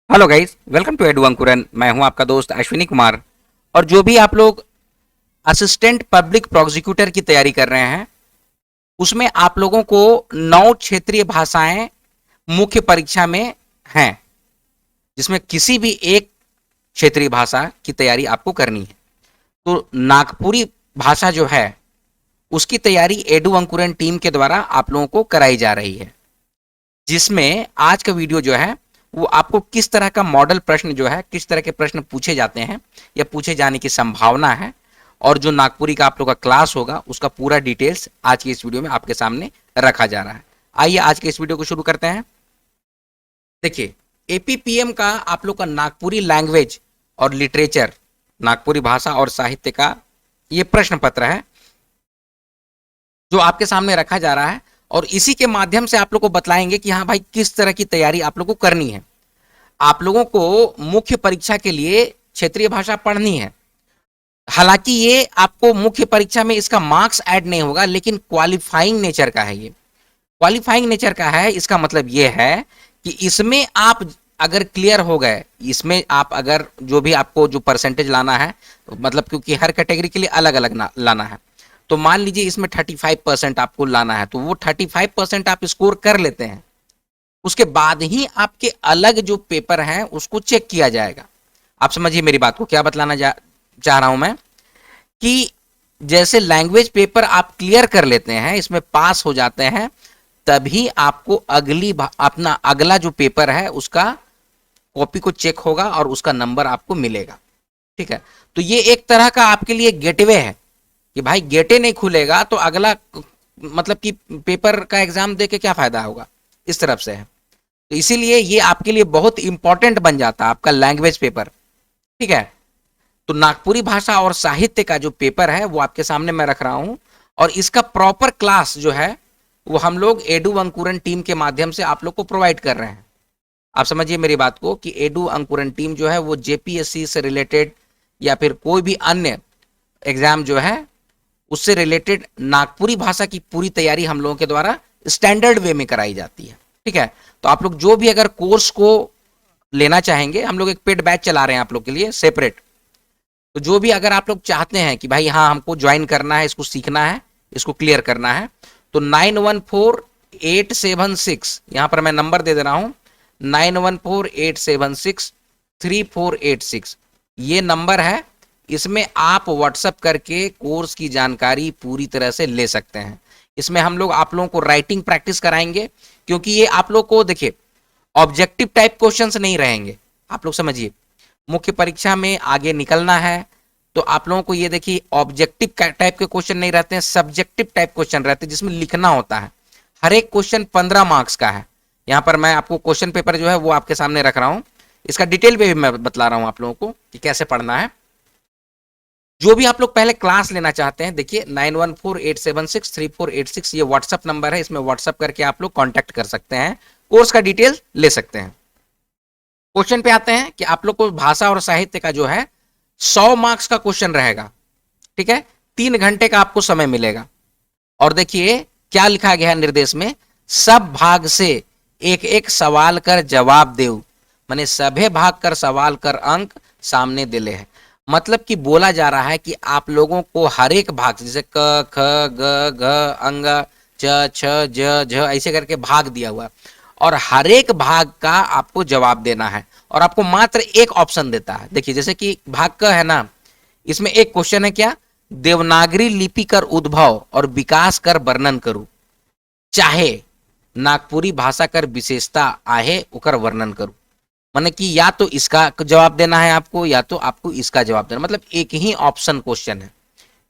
Hello guys, welcome to Edu Ankuran. मैं हूं आपका दोस्त अश्विनी कुमार। और जो भी आप लोग असिस्टेंट पब्लिक प्रोसिक्यूटर की तैयारी कर रहे हैं, उसमें आप लोगों को 9 क्षेत्रीय भाषाएं मुख्य परीक्षा में हैं, जिसमें किसी भी एक क्षेत्रीय भाषा की तैयारी आपको करनी है। तो नागपुरी भाषा जो है, उसकी तैयारी एडू अंकुरन टीम के द्वारा आप लोगों को कराई जा रही है, जिसमें आज का वीडियो जो है वो आपको किस तरह का मॉडल प्रश्न जो है, किस तरह के प्रश्न पूछे जाते हैं या पूछे जाने की संभावना है, और जो नागपुरी का आप लोग का क्लास होगा उसका पूरा डिटेल्स आज की इस वीडियो में आपके सामने रखा जा रहा है। आइए आज के इस वीडियो को शुरू करते हैं। देखिए, एपीपीएम का आप लोग का नागपुरी लैंग्वेज और लिटरेचर, नागपुरी भाषा और साहित्य का ये प्रश्न पत्र है जो आपके सामने रखा जा रहा है, और इसी के माध्यम से आप लोग को बतलाएंगे कि हाँ भाई, किस तरह की तैयारी आप लोग को करनी है। आप लोगों को मुख्य परीक्षा के लिए क्षेत्रीय भाषा पढ़नी है। हालांकि ये आपको मुख्य परीक्षा में इसका मार्क्स ऐड नहीं होगा, लेकिन क्वालिफाइंग नेचर का है। ये क्वालिफाइंग नेचर का है, इसका मतलब ये है कि इसमें आप अगर क्लियर हो गए, इसमें आप अगर जो भी आपको जो परसेंटेज लाना है, मतलब क्योंकि हर कैटेगरी के लिए अलग अलग लाना है, तो मान लीजिए इसमें 35% आपको लाना है, तो वो 35% आप स्कोर कर लेते हैं, उसके बाद ही आपके अलग जो पेपर हैं उसको चेक किया जाएगा। आप समझिए मेरी बात को, क्या बतलाना चाह रहा हूं मैं, कि जैसे लैंग्वेज पेपर आप क्लियर कर लेते हैं, इसमें पास हो जाते हैं, तभी आपको अपना अगला जो पेपर है उसका कॉपी को चेक होगा और उसका नंबर आपको मिलेगा। ठीक है, तो ये एक तरह का आपके लिए गेटवे है कि भाई गेटे नहीं खुलेगा तो अगला मतलब कि पेपर का एग्जाम दे के क्या फायदा होगा, इस तरफ से है। तो इसीलिए ये आपके लिए बहुत इंपॉर्टेंट बन जाता है आपका लैंग्वेज पेपर। ठीक है, तो नागपुरी भाषा और साहित्य का जो पेपर है वो आपके सामने मैं रख रहा हूं, और इसका प्रॉपर क्लास जो है वो हम लोग एडू अंकुरन टीम के माध्यम से आप लोग को प्रोवाइड कर रहे हैं। आप समझिए मेरी बात को कि एडू अंकुरन टीम जो है वो जेपीएससी से रिलेटेड या फिर कोई भी अन्य एग्जाम जो है उससे रिलेटेड नागपुरी भाषा की पूरी तैयारी हम लोगों के द्वारा स्टैंडर्ड वे में कराई जाती है। ठीक है, तो आप लोग जो भी अगर कोर्स को लेना चाहेंगे, हम लोग एक पेड बैच चला रहे हैं आप लोग के लिए सेपरेट। तो जो भी अगर आप लोग चाहते हैं कि भाई हाँ हमको ज्वाइन करना है, इसको सीखना है, इसको क्लियर करना है, तो 914876, यहां पर मैं नंबर दे दे रहा हूं, 9148763486, ये नंबर है। इसमें आप व्हाट्सअप करके कोर्स की जानकारी पूरी तरह से ले सकते हैं। इसमें हम लोग आप लोगों को राइटिंग प्रैक्टिस कराएंगे, क्योंकि ये आप लोग को देखिए ऑब्जेक्टिव टाइप क्वेश्चंस नहीं रहेंगे। आप लोग समझिए, मुख्य परीक्षा में आगे निकलना है तो आप लोगों को ये देखिए ऑब्जेक्टिव टाइप के क्वेश्चन नहीं रहते हैं, सब्जेक्टिव टाइप क्वेश्चन रहते हैं जिसमें लिखना होता है। हर एक क्वेश्चन 15 मार्क्स का है। यहाँ पर मैं आपको क्वेश्चन पेपर जो है वो आपके सामने रख रहा हूँ, इसका डिटेल पे भी मैं बतला रहा हूँ आप लोगों को कि कैसे पढ़ना है। जो भी आप लोग पहले क्लास लेना चाहते हैं, देखिए 9148763486 ये व्हाट्सअप नंबर है, इसमें व्हाट्सअप करके आप लोग कांटेक्ट कर सकते हैं, कोर्स का डिटेल ले सकते हैं। क्वेश्चन पे आते हैं कि आप लोग को भाषा और साहित्य का जो है 100 मार्क्स का क्वेश्चन रहेगा। ठीक है, 3 घंटे का आपको समय मिलेगा। और देखिए क्या लिखा गया है निर्देश में, सब भाग से एक एक सवाल कर जवाब देव, माने सभे भाग कर सवाल कर अंक सामने दिले है। मतलब कि बोला जा रहा है कि आप लोगों को हर एक भाग, जैसे क ख ग घ अंग च छ ज झ ऐसे करके भाग दिया हुआ, और हर एक भाग का आपको जवाब देना है, और आपको मात्र एक ऑप्शन देता है। देखिए जैसे कि भाग क है ना, इसमें एक क्वेश्चन है क्या, देवनागरी लिपि कर उद्भव और विकास कर वर्णन करूं, चाहे नागपुरी भाषा कर विशेषता आहे उकर वर्णन करूं। माने कि या तो इसका जवाब देना है आपको, या तो आपको इसका जवाब देना, मतलब एक ही ऑप्शन क्वेश्चन है।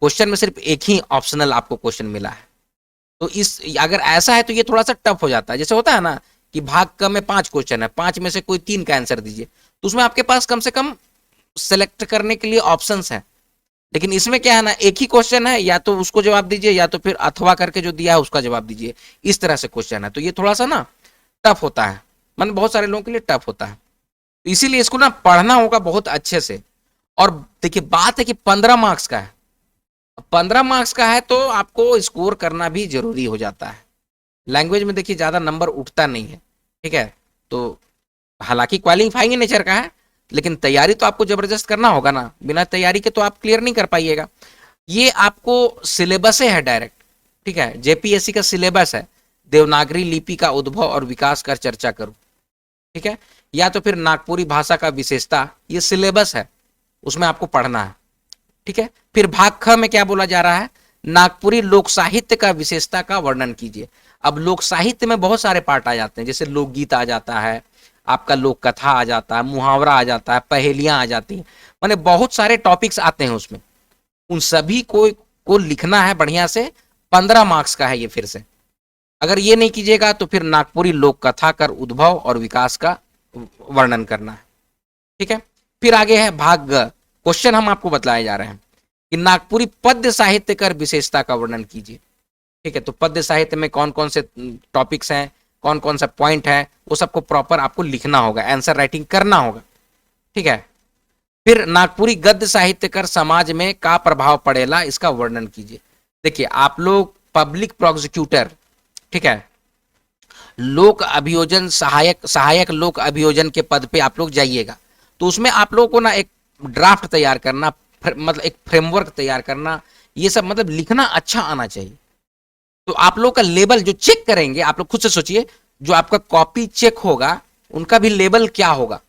क्वेश्चन में सिर्फ एक ही ऑप्शनल आपको क्वेश्चन मिला है। तो इस अगर ऐसा है तो ये थोड़ा सा टफ हो जाता है। जैसे होता है ना कि भाग क में 5 क्वेश्चन है, 5 में से कोई 3 का आंसर दीजिए, तो उसमें आपके पास कम से कम सेलेक्ट करने के लिए ऑप्शंस हैं। लेकिन इसमें क्या है ना, एक ही क्वेश्चन है, या तो उसको जवाब दीजिए या तो फिर अथवा करके जो दिया है उसका जवाब दीजिए, इस तरह से क्वेश्चन है। तो ये थोड़ा सा ना टफ होता है, मतलब बहुत सारे लोगों के लिए टफ होता है। तो इसीलिए इसको ना पढ़ना होगा बहुत अच्छे से। और देखिए बात है कि 15 मार्क्स का है, 15 मार्क्स का है तो आपको स्कोर करना भी जरूरी हो जाता है। लैंग्वेज में देखिए ज्यादा नंबर उठता नहीं है। ठीक है, तो हालांकि क्वालिफाइंग नेचर का है, लेकिन तैयारी तो आपको जबरदस्त करना होगा ना, बिना तैयारी के तो आप क्लियर नहीं कर पाइएगा। ये आपको सिलेबस है डायरेक्ट, ठीक है, जेपीएससी का सिलेबस है, देवनागरी लिपि का उद्भव और विकास कर चर्चा करूं, ठीक है, या तो फिर नागपुरी भाषा का विशेषता, ये सिलेबस है, उसमें आपको पढ़ना है, ठीक है। फिर भाग ख में क्या बोला जा रहा है, नागपुरी लोक साहित्य का विशेषता का वर्णन कीजिए। अब लोक साहित्य में बहुत सारे पार्ट आ जाते हैं, जैसे लोकगीत आ जाता है, आपका लोक कथा आ जाता है, मुहावरा आ जाता है, पहेलियां आ जाती हैं, माने बहुत सारे टॉपिक्स आते हैं उसमें। उन सभी को लिखना है बढ़िया से, 15 मार्क्स का है ये। फिर से अगर ये नहीं कीजिएगा तो फिर नागपुरी लोक कथा कर उद्भव और विकास का वर्णन करना है, ठीक है। फिर आगे है भाग ग, क्वेश्चन हम आपको बताए जा रहे हैं कि नागपुरी पद्य साहित्य कर विशेषता का वर्णन कीजिए, ठीक है। तो पद्य साहित्य में कौन कौन से टॉपिक्स हैं, कौन कौन सा पॉइंट है, वो सबको प्रॉपर आपको लिखना होगा, आंसर राइटिंग करना होगा, ठीक है। फिर नागपुरी गद्य साहित्य कर समाज में का प्रभाव पड़ेला, इसका वर्णन कीजिए। देखिए आप लोग पब्लिक प्रोसिक्यूटर, ठीक है, लोक अभियोजन सहायक लोक अभियोजन के पद पे आप लोग जाइएगा, तो उसमें आप लोगों को ना एक ड्राफ्ट तैयार करना, मतलब एक फ्रेमवर्क तैयार करना, ये सब मतलब लिखना अच्छा आना चाहिए। तो आप लोग का लेवल जो चेक करेंगे, आप लोग खुद से सोचिए, जो आपका कॉपी चेक होगा उनका भी लेवल क्या होगा,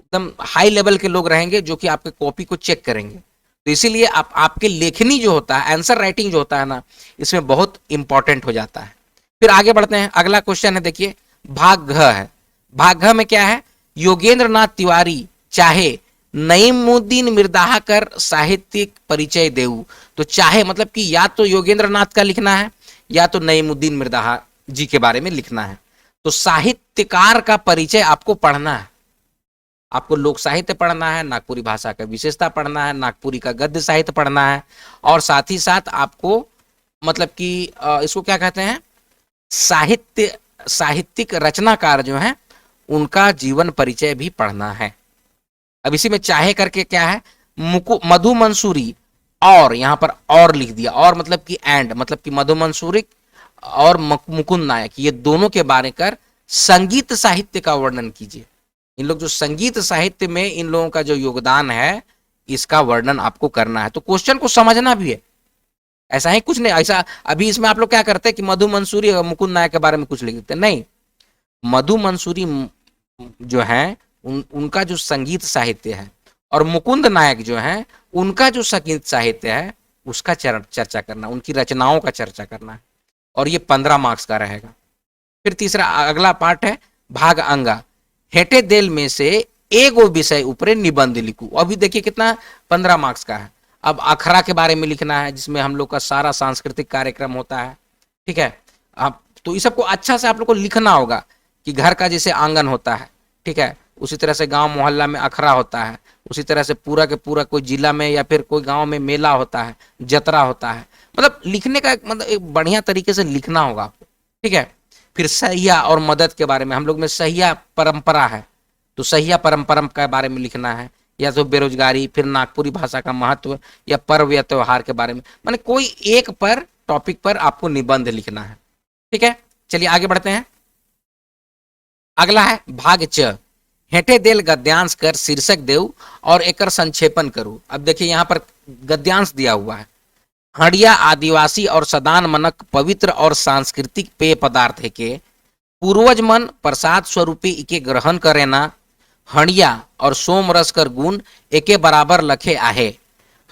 एकदम हाई लेवल के लोग रहेंगे जो कि आपके कॉपी को चेक करेंगे। तो इसीलिए आपके लेखनी जो होता है, आंसर राइटिंग जो होता है ना, इसमें बहुत इंपॉर्टेंट हो जाता है। फिर आगे बढ़ते हैं, अगला क्वेश्चन है, देखिए भाग घ है। भाग घ में क्या है, योगेंद्र नाथ तिवारी चाहे नईमुद्दीन मिर्दाहा कर साहित्यिक परिचय देऊ। तो चाहे मतलब कि या तो योगेंद्र नाथ का लिखना है या तो नईमुद्दीन मिर्दाहा जी के बारे में लिखना है। तो साहित्यकार का परिचय आपको पढ़ना है, आपको लोक साहित्य पढ़ना है, नागपुरी भाषा का विशेषता पढ़ना है, नागपुरी का गद्य साहित्य पढ़ना है, और साथ ही साथ आपको मतलब कि इसको क्या कहते हैं, साहित्यिक रचनाकार जो है उनका जीवन परिचय भी पढ़ना है। अब इसी में चाहे करके क्या है, मधु मंसूरी, और यहां पर और लिख दिया, और मतलब कि एंड, मतलब कि मधु मंसूरी और मुकुंद नायक, ये दोनों के बारे कर संगीत साहित्य का वर्णन कीजिए। इन लोग जो संगीत साहित्य में इन लोगों का जो योगदान है, इसका वर्णन आपको करना है। तो क्वेश्चन को समझना भी है, ऐसा ही कुछ नहीं, ऐसा अभी इसमें आप लोग क्या करते हैं कि मधु मंसूरी और मुकुंद नायक के बारे में कुछ लिख देते, नहीं। मधु मंसूरी जो है उनका जो संगीत साहित्य है, और मुकुंद नायक जो है उनका जो संगीत साहित्य है उसका चर्चा करना, उनकी रचनाओं का चर्चा करना है, और ये 15 मार्क्स का रहेगा। फिर तीसरा अगला पार्ट है भाग अंगा, हेटे देल में से एगो विषय ऊपरे निबंध लिखू। अभी देखिए कितना, 15 मार्क्स का है। अब अखरा के बारे में लिखना है, जिसमें हम लोग का सारा सांस्कृतिक कार्यक्रम होता है, ठीक है। अब तो इस सबको अच्छा से आप लोग को लिखना होगा कि घर का जैसे आंगन होता है, ठीक है, उसी तरह से गांव मोहल्ला में अखरा होता है, उसी तरह से पूरा के पूरा कोई जिला में या फिर कोई गांव में मेला होता है, जतरा होता है, मतलब लिखने का मतलब एक बढ़िया तरीके से लिखना होगा आपको, ठीक है। फिर सहिया और मदद के बारे में, हम लोग में सहिया परंपरा है, तो सहिया परंपरा के बारे में लिखना है, या तो बेरोजगारी, फिर नागपुरी भाषा का महत्व, या पर्व या त्योहार के बारे में, माने कोई एक पर टॉपिक पर आपको निबंध लिखना है, ठीक है। चलिए आगे बढ़ते हैं, अगला है भाग च, हेटे देल गद्यांश कर शीर्षक देव और एकर संक्षेपण करूं। अब देखिए यहाँ पर गद्यांश दिया हुआ है, हड़िया आदिवासी और सदान मनक पवित्र और सांस्कृतिक पेय पदार्थ है के पूर्वज मन प्रसाद स्वरूपी इके ग्रहण करे ना, हड़िया और सोमरस कर गुण एके बराबर लखे आहे।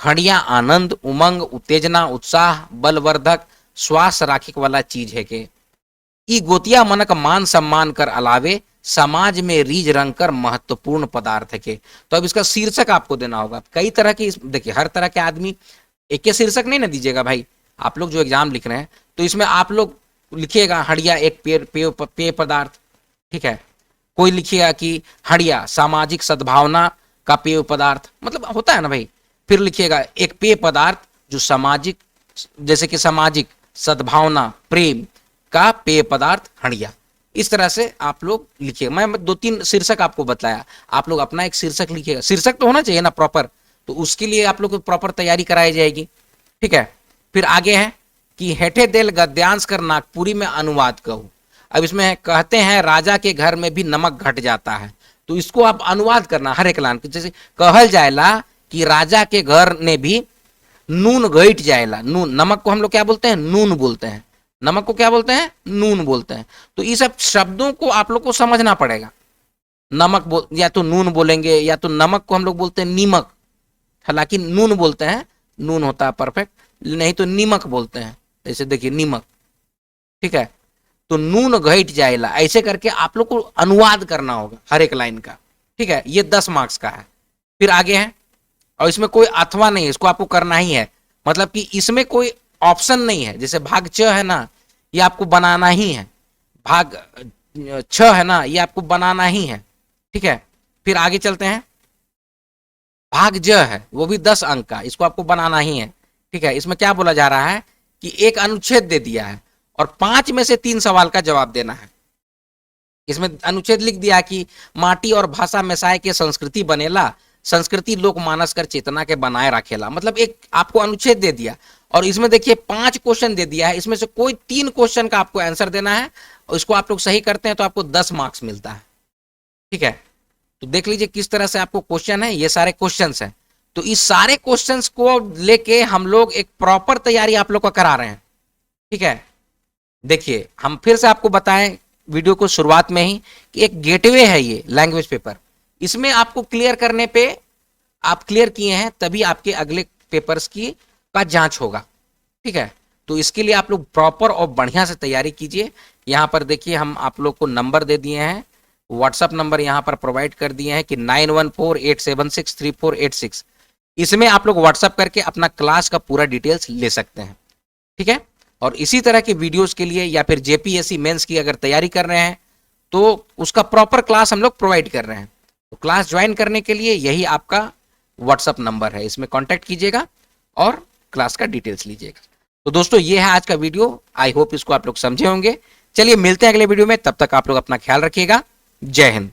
हड़िया आनंद, उमंग, उत्तेजना, उत्साह, बलवर्धक, श्वास राखिक वाला चीज है के ई गोतिया मनक मान सम्मान कर अलावे समाज में रीझ रंग कर महत्वपूर्ण पदार्थ है के। तो अब इसका शीर्षक आपको देना होगा, कई तरह की, देखिए हर तरह के आदमी एक के शीर्षक नहीं ना दीजिएगा भाई, आप लोग जो एग्जाम लिख रहे हैं तो इसमें आप लोग लिखिएगा हड़िया एक पेय पदार्थ, ठीक है। कोई लिखिएगा कि हड़िया सामाजिक सद्भावना का पेय पदार्थ, मतलब होता है ना भाई। फिर लिखिएगा एक पेय पदार्थ जो सामाजिक, जैसे कि सामाजिक सद्भावना प्रेम का पेय पदार्थ हड़िया। इस तरह से आप लोग लिखिएगा, मैं 2-3 शीर्षक आपको बताया, आप लोग अपना एक शीर्षक लिखिएगा, शीर्षक तो होना चाहिए ना प्रॉपर, तो उसके लिए आप लोग को प्रॉपर तैयारी कराई जाएगी, ठीक है। फिर आगे है कि हेठे देल गद्यांश कर नागपुरी में अनुवाद कहूं। अब इसमें कहते हैं राजा के घर में भी नमक घट जाता है, तो इसको आप अनुवाद करना हर एक लाइन, जैसे कहल जाएला कि राजा के घर ने भी नून घट जाएला। नून, नमक को हम लोग क्या बोलते हैं? नून बोलते हैं। नमक को क्या बोलते हैं? नून बोलते हैं। तो ये सब शब्दों को आप लोग को समझना पड़ेगा। नमक या तो नून बोलेंगे, या तो नमक को हम लोग बोलते हैं नीमक, हालांकि नून बोलते हैं, नून होता है परफेक्ट, नहीं तो नीमक बोलते हैं। जैसे देखिए नीमक, ठीक है, तो नून घट जाएला, ऐसे करके आप लोग को अनुवाद करना होगा हर एक लाइन का, ठीक है। ये 10 मार्क्स का है। फिर आगे है, और इसमें कोई अथवा नहीं है, इसको आपको करना ही है, मतलब कि इसमें कोई ऑप्शन नहीं है। जैसे भाग च है ना, ये आपको बनाना ही है, भाग छ है ना, ये आपको बनाना ही है, ठीक है। फिर आगे चलते हैं, भाग ज है, वो भी 10 अंक का, इसको आपको बनाना ही है, ठीक है। इसमें क्या बोला जा रहा है कि एक अनुच्छेद दे दिया है और 5 में से 3 सवाल का जवाब देना है। इसमें अनुच्छेद लिख दिया कि माटी और भाषा मिसाए के संस्कृति बनेला, संस्कृति लोक मानस कर चेतना के बनाए रखेला। मतलब एक आपको अनुच्छेद दे दिया, और इसमें देखिए 5 क्वेश्चन दे दिया है, इसमें से कोई 3 क्वेश्चन का आपको आंसर देना है, और इसको आप लोग सही करते हैं तो आपको 10 मार्क्स मिलता है, ठीक है। तो देख लीजिए किस तरह से आपको क्वेश्चन है, ये सारे क्वेश्चंस हैं। तो इस सारे क्वेश्चंस को लेके हम लोग एक प्रॉपर तैयारी आप लोग का करा रहे हैं, ठीक है। देखिए हम फिर से आपको बताएं वीडियो को शुरुआत में ही कि एक गेटवे है ये लैंग्वेज पेपर, इसमें आपको क्लियर करने पे, आप क्लियर किए हैं तभी आपके अगले पेपर्स की का जांच होगा, ठीक है। तो इसके लिए आप लोग प्रॉपर और बढ़िया से तैयारी कीजिए। यहाँ पर देखिए हम आप लोग को नंबर दे दिए हैं, व्हाट्सअप नंबर यहाँ पर प्रोवाइड कर दिए हैं कि 9148763486, इसमें आप लोग व्हाट्सअप करके अपना क्लास का पूरा डिटेल्स ले सकते हैं, ठीक है। और इसी तरह के वीडियोस के लिए या फिर जेपीएससी मेंस की अगर तैयारी कर रहे हैं तो उसका प्रॉपर क्लास हम लोग प्रोवाइड कर रहे हैं। तो क्लास ज्वाइन करने के लिए यही आपका व्हाट्सअप नंबर है, इसमें कॉन्टैक्ट कीजिएगा और क्लास का डिटेल्स लीजिएगा। तो दोस्तों ये है आज का वीडियो, आई होप इसको आप लोग समझे होंगे। चलिए मिलते हैं अगले वीडियो में, तब तक आप लोग अपना ख्याल रखिएगा। जय हिंद।